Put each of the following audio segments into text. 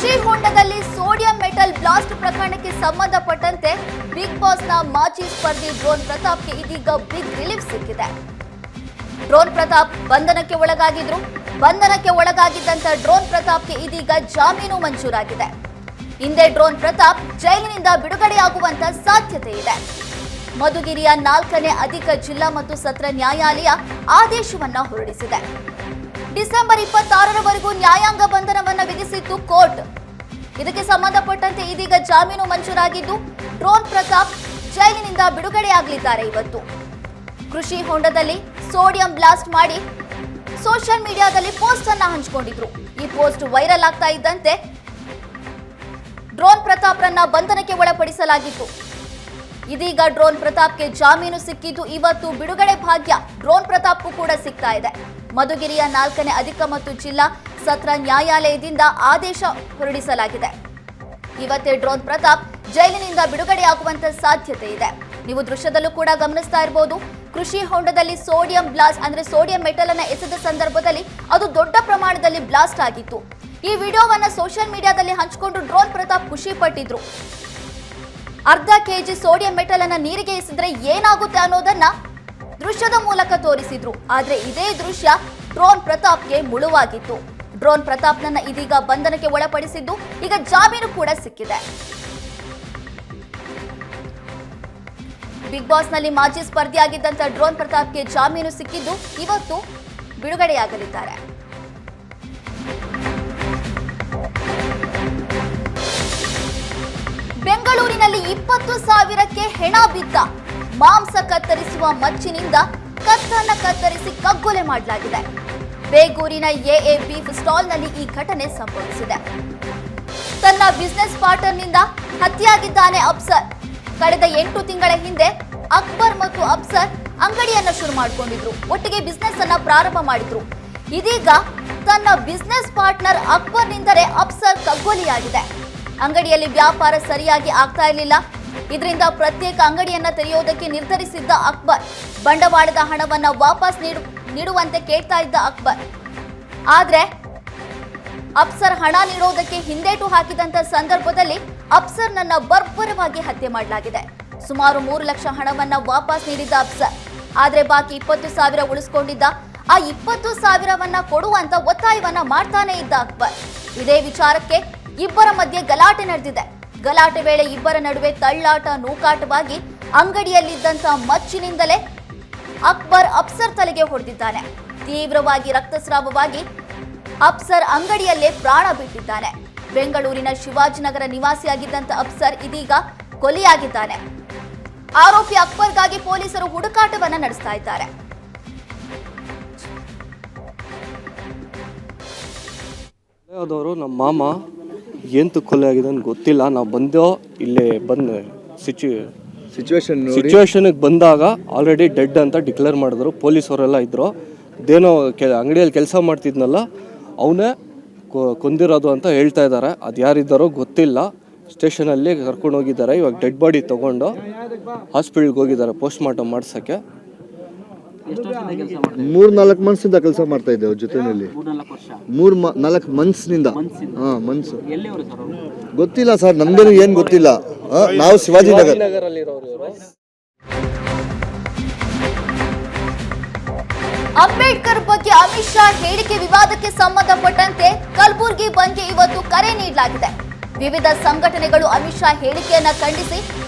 ಕೃಷಿ ಹೊಂಡದಲ್ಲಿ sodium metal blast ಪ್ರಕರಣಕ್ಕೆ ಸಂಬಂಧಪಟ್ಟಂತೆ ಬಿಗ್ ಬಾಸ್ನ ಮಾಜಿ ಸ್ಪರ್ಧಿ ಡ್ರೋನ್ ಪ್ರತಾಪ್ಗೆ ಇದೀಗ ಬಿಗ್ ರಿಲೀಫ್ ಸಿಕ್ಕಿದೆ. ಡ್ರೋನ್ ಪ್ರತಾಪ್ ಬಂಧನಕ್ಕೆ ಒಳಗಾಗಿದ್ರು. ಬಂಧನಕ್ಕೆ ಒಳಗಾಗಿದ್ದಂತ ಡ್ರೋನ್ ಪ್ರತಾಪ್ಗೆ ಇದೀಗ ಜಾಮೀನು ಮಂಜೂರಾಗಿದೆ. ಹಿಂದೆ ಡ್ರೋನ್ ಪ್ರತಾಪ್ ಜೈಲಿನಿಂದ ಬಿಡುಗಡೆಯಾಗುವಂತ ಸಾಧ್ಯತೆ ಇದೆ. ಮಧುಗಿರಿಯ 4ನೇ ಅಧಿಕ ಜಿಲ್ಲಾ ಮತ್ತು ಸತ್ರ ನ್ಯಾಯಾಲಯ ಆದೇಶವನ್ನ ಹೊರಡಿಸಿದೆ. ಡಿಸೆಂಬರ್ 26ರವರೆಗೂ ನ್ಯಾಯಾಂಗ ಬಂಧನವನ್ನ ವಿಧಿಸಿತ್ತು ಕೋರ್ಟ್. ಇದಕ್ಕೆ ಸಂಬಂಧಪಟ್ಟಂತೆ ಇದೀಗ ಜಾಮೀನು ಮಂಜೂರಾಗಿದ್ದು ಡ್ರೋನ್ ಪ್ರತಾಪ್ ಜೈಲಿನಿಂದ ಬಿಡುಗಡೆಯಾಗಲಿದ್ದಾರೆ. ಇವತ್ತು ಕೃಷಿ ಹೊಂಡದಲ್ಲಿ ಸೋಡಿಯಂ ಬ್ಲಾಸ್ಟ್ ಮಾಡಿ ಸೋಷಿಯಲ್ ಮೀಡಿಯಾದಲ್ಲಿ ಪೋಸ್ಟ್ ಅನ್ನ ಹಂಚಿಕೊಂಡಿದ್ರು. ಈ ಪೋಸ್ಟ್ ವೈರಲ್ ಆಗ್ತಾ ಇದ್ದಂತೆ ಡ್ರೋನ್ ಪ್ರತಾಪ್ರನ್ನ ಬಂಧನಕ್ಕೆ ಒಳಪಡಿಸಲಾಗಿತ್ತು. ಇದೀಗ ಡ್ರೋನ್ ಪ್ರತಾಪ್ಗೆ ಜಾಮೀನು ಸಿಕ್ಕಿದ್ದು ಇವತ್ತು ಬಿಡುಗಡೆ ಭಾಗ್ಯ ಡ್ರೋನ್ ಪ್ರತಾಪ್ಗೂ ಕೂಡ ಸಿಗ್ತಾ ಇದೆ. ಮಧುಗಿರಿಯ 4ನೇ ಅಧಿಕ ಮತ್ತು ಜಿಲ್ಲಾ ಸತ್ರ ನ್ಯಾಯಾಲಯದಿಂದ ಆದೇಶ ಹೊರಡಿಸಲಾಗಿದೆ. ಇವತ್ತೇ ಡ್ರೋನ್ ಪ್ರತಾಪ್ ಜೈಲಿನಿಂದ ಬಿಡುಗಡೆಯಾಗುವಂತ ಸಾಧ್ಯತೆ ಇದೆ. ನೀವು ದೃಶ್ಯದಲ್ಲೂ ಕೂಡ ಗಮನಿಸ್ತಾ ಇರಬಹುದು. ಕೃಷಿ ಹೊಂಡದಲ್ಲಿ ಸೋಡಿಯಂ ಬ್ಲಾಸ್ಟ್ ಅಂದ್ರೆ ಸೋಡಿಯಂ ಮೆಟಲ್ ಅನ್ನ ಎಸೆದ ಸಂದರ್ಭದಲ್ಲಿ ಅದು ದೊಡ್ಡ ಪ್ರಮಾಣದಲ್ಲಿ ಬ್ಲಾಸ್ಟ್ ಆಗಿತ್ತು. ಈ ವಿಡಿಯೋವನ್ನ ಸೋಷಿಯಲ್ ಮೀಡಿಯಾದಲ್ಲಿ ಹಂಚಿಕೊಂಡು ಡ್ರೋನ್ ಪ್ರತಾಪ್ ಖುಷಿ ಪಟ್ಟಿದ್ರು. ಅರ್ಧ ಕೆಜಿ ಸೋಡಿಯಂ ಮೆಟಲ್ ಅನ್ನ ನೀರಿಗೆ ಎಸೆದ್ರೆ ಏನಾಗುತ್ತೆ ಅನ್ನೋದನ್ನ ದೃಶ್ಯದ ಮೂಲಕ ತೋರಿಸಿದ್ರು. ಆದ್ರೆ ಇದೇ ದೃಶ್ಯ ಡ್ರೋನ್ ಪ್ರತಾಪ್ಗೆ ಮುಳುವಾಗಿತ್ತು. ಡ್ರೋನ್ ಪ್ರತಾಪ್ನನ್ನ ಇದೀಗ ಬಂಧನಕ್ಕೆ ಒಳಪಡಿಸಿದ್ದು ಈಗ ಜಾಮೀನು ಕೂಡ ಸಿಕ್ಕಿದೆ. ಬಿಗ್ ಬಾಸ್ ನಲ್ಲಿ ಮಾಜಿ ಸ್ಪರ್ಧಿಯಾಗಿದ್ದಂತ ಡ್ರೋನ್ ಪ್ರತಾಪ್ಗೆ ಜಾಮೀನು ಸಿಕ್ಕಿದ್ದು ಇವತ್ತು ಬಿಡುಗಡೆಯಾಗಲಿದ್ದಾರೆ. ಬೆಂಗಳೂರಿನಲ್ಲಿ 20,000ಕ್ಕೆ ಹೆಣ ಬಿದ್ದ. ಮಾಂಸ ಕತ್ತರಿಸುವ ಮಚ್ಚಿನಿಂದ ಕತ್ತನ್ನ ಕತ್ತರಿಸಿ ಕಗ್ಗೊಲೆ ಮಾಡಲಾಗಿದೆ. ಬೇಗೂರಿನ ಎಎ ಬೀಫ್ ಸ್ಟಾಲ್ನಲ್ಲಿ ಈ ಘಟನೆ ಸಂಭವಿಸಿದೆ. ತನ್ನ ಬಿಸಿನೆಸ್ ಪಾರ್ಟ್ನರ್ನಿಂದ ಹತ್ಯೆಯಾಗಿದ್ದಾನೆ ಅಫ್ಸರ್. ಕಳೆದ 8 ತಿಂಗಳ ಹಿಂದೆ ಅಕ್ಬರ್ ಮತ್ತು ಅಫ್ಸರ್ ಅಂಗಡಿಯನ್ನ ಶುರು ಮಾಡಿಕೊಂಡಿದ್ರು. ಒಟ್ಟಿಗೆ ಬಿಸಿನೆಸ್ ಅನ್ನ ಪ್ರಾರಂಭ ಮಾಡಿದ್ರು. ಇದೀಗ ತನ್ನ ಬಿಸಿನೆಸ್ ಪಾರ್ಟ್ನರ್ ಅಕ್ಬರ್ನಿಂದಲೇ ಅಫ್ಸರ್ ಕಗ್ಗೊಲೆಯಾಗಿದೆ. ಅಂಗಡಿಯಲ್ಲಿ ವ್ಯಾಪಾರ ಸರಿಯಾಗಿ ಆಗ್ತಾ ಇರಲಿಲ್ಲ. ಇದರಿಂದ ಪ್ರತ್ಯೇಕ ಅಂಗಡಿಯನ್ನ ತೆರೆಯೋದಕ್ಕೆ ನಿರ್ಧರಿಸಿದ್ದ ಅಕ್ಬರ್ ಬಂಡವಾಳದ ಹಣವನ್ನ ವಾಪಸ್ ನೀಡುವಂತೆ ಕೇಳ್ತಾ ಇದ್ದ ಅಕ್ಬರ್. ಆದ್ರೆ ಅಫ್ಸರ್ ಹಣ ನೀಡೋದಕ್ಕೆ ಹಿಂದೇಟು ಹಾಕಿದಂತ ಸಂದರ್ಭದಲ್ಲಿ ಅಫ್ಸರ್ನನ್ನ ಬರ್ಬರವಾಗಿ ಹತ್ಯೆ ಮಾಡಲಾಗಿದೆ. ಸುಮಾರು 3 ಲಕ್ಷ ಹಣವನ್ನ ವಾಪಸ್ ನೀಡಿದ್ದ ಅಫ್ಸರ್. ಆದ್ರೆ ಬಾಕಿ 20,000 ಉಳಿಸ್ಕೊಂಡಿದ್ದ. ಆ 20,000ವನ್ನ ಕೊಡುವಂತ ಒತ್ತಾಯವನ್ನ ಮಾಡ್ತಾನೆ ಇದ್ದ ಅಕ್ಬರ್. ಇದೇ ವಿಚಾರಕ್ಕೆ ಇಬ್ಬರ ಮಧ್ಯೆ ಗಲಾಟೆ ನಡೆದಿದೆ. ಗಲಾಟೆ ವೇಳೆ ಇಬ್ಬರ ನಡುವೆ ತಳ್ಳಾಟ ನೂಕಾಟವಾಗಿ ಅಂಗಡಿಯಲ್ಲಿದ್ದಂತ ಮಚ್ಚಿನಿಂದಲೇ ಅಕ್ಬರ್ ಅಫ್ಸರ್ ತಲೆಗೆ ಹೊಡೆದಿದ್ದಾನೆ. ತೀವ್ರವಾಗಿ ರಕ್ತಸ್ರಾವವಾಗಿ ಅಫ್ಸರ್ ಅಂಗಡಿಯಲ್ಲೇ ಪ್ರಾಣ ಬಿಟ್ಟಿದ್ದಾನೆ. ಬೆಂಗಳೂರಿನ ಶಿವಾಜಿನಗರ ನಿವಾಸಿಯಾಗಿದ್ದಂತ ಅಫ್ಸರ್ ಇದೀಗ ಕೊಲೆಯಾಗಿದ್ದಾನೆ. ಆರೋಪಿ ಅಕ್ಬರ್ಗಾಗಿ ಪೊಲೀಸರು ಹುಡುಕಾಟವನ್ನ ನಡೆಸ್ತಾ ಇದ್ದಾರೆ. ನಮ್ಮ ಮಾಮ ಎಂತ ಕೊಲೆ ಆಗಿದೆ ಅಂತ ಗೊತ್ತಿಲ್ಲ. ನಾವು ಬಂದೋ ಇಲ್ಲೇ ಬಂದು ಸಿಚುವೇಶನ್ಗೆ ಬಂದಾಗ ಆಲ್ರೆಡಿ ಡೆಡ್ ಅಂತ ಡಿಕ್ಲೇರ್ ಮಾಡಿದ್ರು. ಪೊಲೀಸವರೆಲ್ಲ ಇದ್ದರು. ಅದೇನೋ ಅಂಗಡಿಯಲ್ಲಿ ಕೆಲಸ ಮಾಡ್ತಿದ್ನಲ್ಲ ಅವನೇ ಕೊಂದಿರೋದು ಅಂತ ಹೇಳ್ತಾ ಇದ್ದಾರೆ. ಅದು ಯಾರಿದ್ದಾರೋ ಗೊತ್ತಿಲ್ಲ. ಸ್ಟೇಷನಲ್ಲಿ ಕರ್ಕೊಂಡು ಹೋಗಿದ್ದಾರೆ. ಇವಾಗ ಡೆಡ್ ಬಾಡಿ ತೊಗೊಂಡು ಹಾಸ್ಪಿಟ್ಲ್ಗೆ ಹೋಗಿದ್ದಾರೆ ಪೋಸ್ಟ್ ಮಾರ್ಟಮ್ ಮಾಡ್ಸೋಕ್ಕೆ. 3-4 ಮಂತ್ಸಿಂದ ಕೆಲಸ ಮಾಡ್ತಾ ಇದ್ದೆ ಅವ್ರ ಜೊತೆಯಲ್ಲಿ. 3-4 ಮಂತ್ಸ್ನಿಂದ. ಮಂತ್ಸ್ ಗೊತ್ತಿಲ್ಲ ಸರ್, ನಮ್ದೇನು ಏನು ಗೊತ್ತಿಲ್ಲ. ನಾವು ಶಿವಾಜಿನಗರ. ಅಂಬೇಡ್ಕರ್ ಬಗ್ಗೆ ಅಮಿತ್ ಶಾ ಹೇಳಿಕೆ ವಿವಾದಕ್ಕೆ ಸಂಬಂಧಪಟ್ಟಂತೆ ಕಲಬುರಗಿ ಬಂದ್ಗೆ ಇವತ್ತು ಕರೆ ನೀಡಲಾಗಿದೆ. ವಿವಿಧ ಸಂಘಟನೆಗಳು ಅಮಿತ್ ಶಾ ಹೇಳಿಕೆಯನ್ನ ಖಂಡಿಸಿ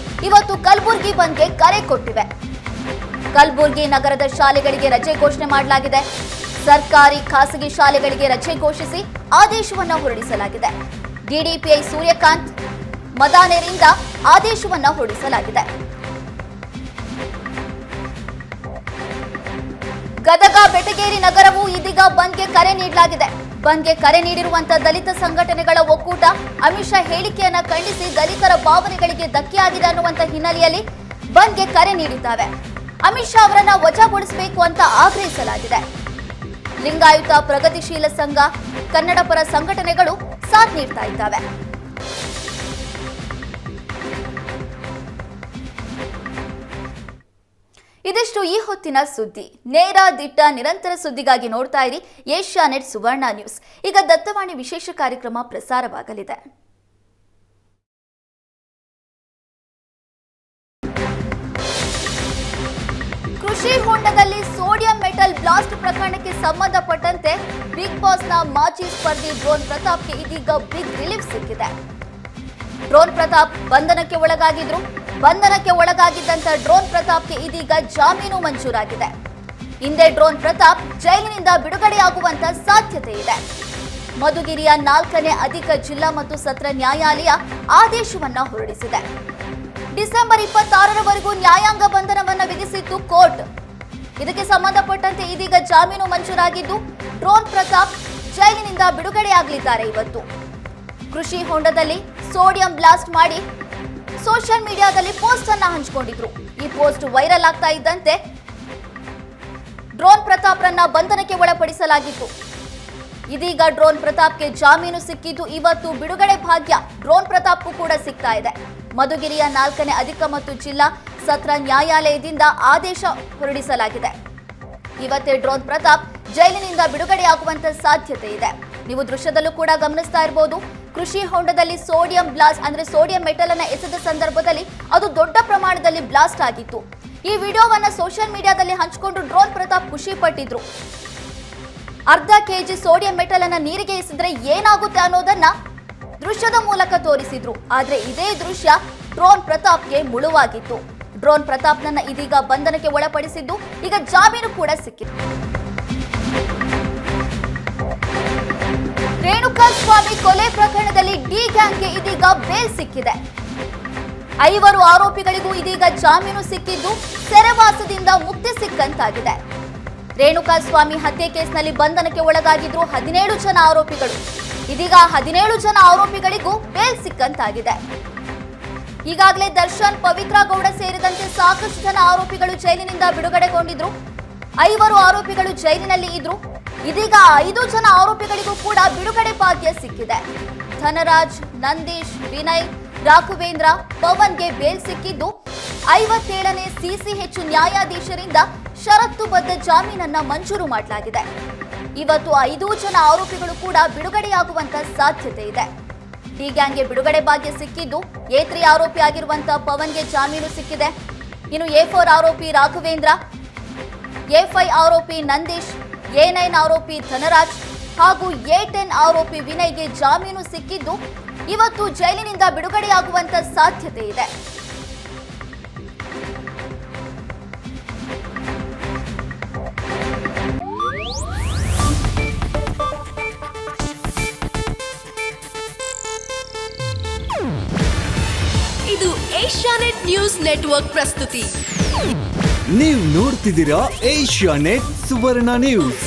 ಇವತ್ತು ಕಲಬುರಗಿ ಬಂದ್ಗೆ ಕರೆ ಕೊಟ್ಟಿವೆ. ಕಲಬುರಗಿ ನಗರದ ಶಾಲೆಗಳಿಗೆ ರಜೆ ಘೋಷಣೆ ಮಾಡಲಾಗಿದೆ. ಸರ್ಕಾರಿ ಖಾಸಗಿ ಶಾಲೆಗಳಿಗೆ ರಜೆ ಘೋಷಿಸಿ ಆದೇಶವನ್ನ ಹೊರಡಿಸಲಾಗಿದೆ. ಡಿಡಿಪಿಐ ಸೂರ್ಯಕಾಂತ್ ಮದಾನೇರಿಂದ ಆದೇಶವನ್ನ ಹೊರಡಿಸಲಾಗಿದೆ. ಗದಗ ಬೆಟಗೇರಿ ನಗರವು ಇದೀಗ ಬಂದ್ಗೆ ಕರೆ ನೀಡಲಾಗಿದೆ. ಬಂದ್ಗೆ ಕರೆ ನೀಡಿರುವಂತಹ ದಲಿತ ಸಂಘಟನೆಗಳ ಒಕ್ಕೂಟ ಅಮಿತ್ ಶಾ ಹೇಳಿಕೆಯನ್ನ ಖಂಡಿಸಿ ದಲಿತರ ಭಾವನೆಗಳಿಗೆ ಧಕ್ಕೆಯಾಗಿದೆ ಅನ್ನುವಂತ ಹಿನ್ನೆಲೆಯಲ್ಲಿ ಬಂದ್ಗೆ ಕರೆ ನೀಡಿದ್ದಾವೆ. ಅಮಿತ್ ಶಾ ಅವರನ್ನ ವಜಾಗೊಳಿಸಬೇಕು ಅಂತ ಆಗ್ರಹಿಸಲಾಗಿದೆ. ಲಿಂಗಾಯುತ ಪ್ರಗತಿಶೀಲ ಸಂಘ, ಕನ್ನಡ ಪರ ಸಂಘಟನೆಗಳು ಸಾಥ್ ನೀಡ್ತಾ ಇದ್ದಾವೆ. ಇದಿಷ್ಟು ಈ ಹೊತ್ತಿನ ಸುದ್ದಿ. ನೇರ ದಿಟ್ಟ ನಿರಂತರ ಸುದ್ದಿಗಾಗಿ ನೋಡ್ತಾ ಇರಿ ಏಷ್ಯಾನೆಟ್ ಸುವರ್ಣ ನ್ಯೂಸ್. ಈಗ ದತ್ತವಾಣಿ ವಿಶೇಷ ಕಾರ್ಯಕ್ರಮ ಪ್ರಸಾರವಾಗಲಿದೆ. ಕೃಷಿ ಹೊಂಡದಲ್ಲಿ ಸೋಡಿಯಂ ಮೆಟಲ್ ಬ್ಲಾಸ್ಟ್ ಪ್ರಕರಣಕ್ಕೆ ಸಂಬಂಧಪಟ್ಟಂತೆ ಬಿಗ್ ಬಾಸ್ನ ಮಾಜಿ ಸ್ಪರ್ಧಿ ಡ್ರೋನ್ ಪ್ರತಾಪ್ಗೆ ಇದೀಗ ಬಿಗ್ ರಿಲೀಫ್ ಸಿಕ್ಕಿದೆ. ಡ್ರೋನ್ ಪ್ರತಾಪ್ ಬಂಧನಕ್ಕೆ ಒಳಗಾಗಿದ್ರು. ಬಂಧನಕ್ಕೆ ಒಳಗಾಗಿದ್ದಂತ ಡ್ರೋನ್ ಪ್ರತಾಪ್ಗೆ ಇದೀಗ ಜಾಮೀನು ಮಂಜೂರಾಗಿದೆ. ಹಿಂದೆ ಡ್ರೋನ್ ಪ್ರತಾಪ್ ಜೈಲಿನಿಂದ ಬಿಡುಗಡೆಯಾಗುವಂತ ಸಾಧ್ಯತೆ ಇದೆ. ಮಧುಗಿರಿಯ 4ನೇ ಅಧಿಕ ಜಿಲ್ಲಾ ಮತ್ತು ಸತ್ರ ನ್ಯಾಯಾಲಯ ಆದೇಶವನ್ನ ಹೊರಡಿಸಿದೆ. ಡಿಸೆಂಬರ್ 26ರವರೆಗೂ ನ್ಯಾಯಾಂಗ ಬಂಧನವನ್ನ ವಿಧಿಸಿತ್ತು ಕೋರ್ಟ್. ಇದಕ್ಕೆ ಸಂಬಂಧಪಟ್ಟಂತೆ ಇದೀಗ ಜಾಮೀನು ಮಂಜೂರಾಗಿದ್ದು ಡ್ರೋನ್ ಪ್ರತಾಪ್ ಜೈಲಿನಿಂದ ಬಿಡುಗಡೆಯಾಗಲಿದ್ದಾರೆ. ಇವತ್ತು ಕೃಷಿ ಹೊಂಡದಲ್ಲಿ ಸೋಡಿಯಂ ಬ್ಲಾಸ್ಟ್ ಮಾಡಿ ಸೋಷಿಯಲ್ ಮೀಡಿಯಾದಲ್ಲಿ ಪೋಸ್ಟ್ ಅನ್ನ ಹಂಚಿಕೊಂಡಿದ್ರು. ಈ ಪೋಸ್ಟ್ ವೈರಲ್ ಆಗ್ತಾ ಇದ್ದಂತೆ ಡ್ರೋನ್ ಪ್ರತಾಪ್ರನ್ನ ಬಂಧನಕ್ಕೆ ಒಳಪಡಿಸಲಾಗಿತ್ತು. ಇದೀಗ ಡ್ರೋನ್ ಪ್ರತಾಪ್ಗೆ ಜಾಮೀನು ಸಿಕ್ಕಿದ್ದು ಇವತ್ತು ಬಿಡುಗಡೆ ಭಾಗ್ಯ ಡ್ರೋನ್ ಪ್ರತಾಪ್ಗೂ ಕೂಡ ಸಿಗ್ತಾ ಇದೆ. ಮಧುಗಿರಿಯ 4ನೇ ಅಧಿಕ ಮತ್ತು ಜಿಲ್ಲಾ ಸತ್ರ ನ್ಯಾಯಾಲಯದಿಂದ ಆದೇಶ ಹೊರಡಿಸಲಾಗಿದೆ. ಇವತ್ತೇ ಡ್ರೋನ್ ಪ್ರತಾಪ್ ಜೈಲಿನಿಂದ ಬಿಡುಗಡೆಯಾಗುವಂತ ಸಾಧ್ಯತೆ ಇದೆ. ನೀವು ದೃಶ್ಯದಲ್ಲೂ ಕೂಡ ಗಮನಿಸ್ತಾ ಇರಬಹುದು. ಕೃಷಿ ಹೊಂಡದಲ್ಲಿ ಸೋಡಿಯಂ ಬ್ಲಾಸ್ಟ್ ಅಂದ್ರೆ ಸೋಡಿಯಂ ಮೆಟಲ್ ಅನ್ನ ಎಸೆದ ಸಂದರ್ಭದಲ್ಲಿ ಅದು ದೊಡ್ಡ ಪ್ರಮಾಣದಲ್ಲಿ ಬ್ಲಾಸ್ಟ್ ಆಗಿತ್ತು. ಈ ವಿಡಿಯೋವನ್ನ ಸೋಷಿಯಲ್ ಮೀಡಿಯಾದಲ್ಲಿ ಹಂಚಿಕೊಂಡು ಡ್ರೋನ್ ಪ್ರತಾಪ್ ಖುಷಿ ಪಟ್ಟಿದ್ರು. ಅರ್ಧ ಕೆಜಿ ಸೋಡಿಯಂ ಮೆಟಲ್ ಅನ್ನ ನೀರಿಗೆ ಎಸೆದ್ರೆ ಏನಾಗುತ್ತೆ ಅನ್ನೋದನ್ನ ದೃಶ್ಯದ ಮೂಲಕ ತೋರಿಸಿದ್ರು. ಆದ್ರೆ ಇದೇ ದೃಶ್ಯ ಡ್ರೋನ್ ಪ್ರತಾಪ್ಗೆ ಮುಳುವಾಗಿತ್ತು. ಡ್ರೋನ್ ಪ್ರತಾಪ್ನನ್ನ ಇದೀಗ ಬಂಧನಕ್ಕೆ ಒಳಪಡಿಸಿದ್ದು ಈಗ ಜಾಮೀನು ಕೂಡ ಸಿಕ್ಕಿದೆ. ರೇಣುಕಾಸ್ವಾಮಿ ಕೊಲೆ ಪ್ರಕರಣದಲ್ಲಿ ಡಿ ಗ್ಯಾಂಗ್ಗೆ ಇದೀಗ ಬೇಲ್ ಸಿಕ್ಕಿದೆ. 5 ಆರೋಪಿಗಳಿಗೂ ಇದೀಗ ಜಾಮೀನು ಸಿಕ್ಕಿದ್ದು ಸೆರೆವಾಸದಿಂದ ಮುಕ್ತಿ ಸಿಕ್ಕಂತಾಗಿದೆ. ರೇಣುಕಾಸ್ವಾಮಿ ಹತ್ಯೆ ಕೇಸ್ನಲ್ಲಿ ಬಂಧನಕ್ಕೆ ಒಳಗಾಗಿದ್ರು 17 ಜನ ಆರೋಪಿಗಳು. ಇದೀಗ 17 ಜನ ಆರೋಪಿಗಳಿಗೂ ಬೇಲ್ ಸಿಕ್ಕಂತಾಗಿದೆ. ಈಗಾಗಲೇ ದರ್ಶನ್, ಪವಿತ್ರ ಗೌಡ ಸೇರಿದಂತೆ ಸಾಕಷ್ಟು ಜನ ಆರೋಪಿಗಳು ಜೈಲಿನಿಂದ ಬಿಡುಗಡೆಗೊಂಡಿದ್ರು. 5 ಆರೋಪಿಗಳು ಜೈಲಿನಲ್ಲಿ ಇದ್ರು. ಇದೀಗ 5 ಜನ ಆರೋಪಿಗಳಿಗೂ ಕೂಡ ಬಿಡುಗಡೆ ಭಾಗ್ಯ ಸಿಕ್ಕಿದೆ. ಧನರಾಜ್, ನಂದೀಶ್, ವಿನಯ್, ರಾಘವೇಂದ್ರ, ಪವನ್ಗೆ ಬೇಲ್ ಸಿಕ್ಕಿದ್ದು 57ನೇ ಸಿಸಿಎಚ್ ನ್ಯಾಯಾಧೀಶರಿಂದ ಷರತ್ತುಬದ್ಧ ಜಾಮೀನನ್ನ ಮಂಜೂರು ಮಾಡಲಾಗಿದೆ. ಇವತ್ತು 5 ಜನ ಆರೋಪಿಗಳು ಕೂಡ ಬಿಡುಗಡೆಯಾಗುವಂತ ಸಾಧ್ಯತೆ ಇದೆ. ಡಿ ಗ್ಯಾಂಗ್ಗೆ ಬಿಡುಗಡೆ ಭಾಗ್ಯ ಸಿಕ್ಕಿದ್ದು A3 ಆರೋಪಿ ಆಗಿರುವಂತಹ ಪವನ್ಗೆ ಜಾಮೀನು ಸಿಕ್ಕಿದೆ. ಇನ್ನು A4 ಆರೋಪಿ ರಾಘವೇಂದ್ರ, A5 ಆರೋಪಿ ನಂದೀಶ್, A9 ಆರೋಪಿ ಧನರಾಜ್ ಹಾಗೂ A10 ಆರೋಪಿ ವಿನಯ್ಗೆ ಜಾಮೀನು ಸಿಕ್ಕಿದ್ದು ಇವತ್ತು ಜೈಲಿನಿಂದ ಬಿಡುಗಡೆಯಾಗುವಂತ ಸಾಧ್ಯತೆ ಇದೆ. ಇದು ಏಷ್ಯಾನೆಟ್ ನ್ಯೂಸ್ ನೆಟ್ವರ್ಕ್ ಪ್ರಸ್ತುತಿ. ನೀವು ನೋಡ್ತಿದ್ದೀರಾ ಏಷ್ಯಾನೆಟ್ ಸುವರ್ಣ ನ್ಯೂಸ್.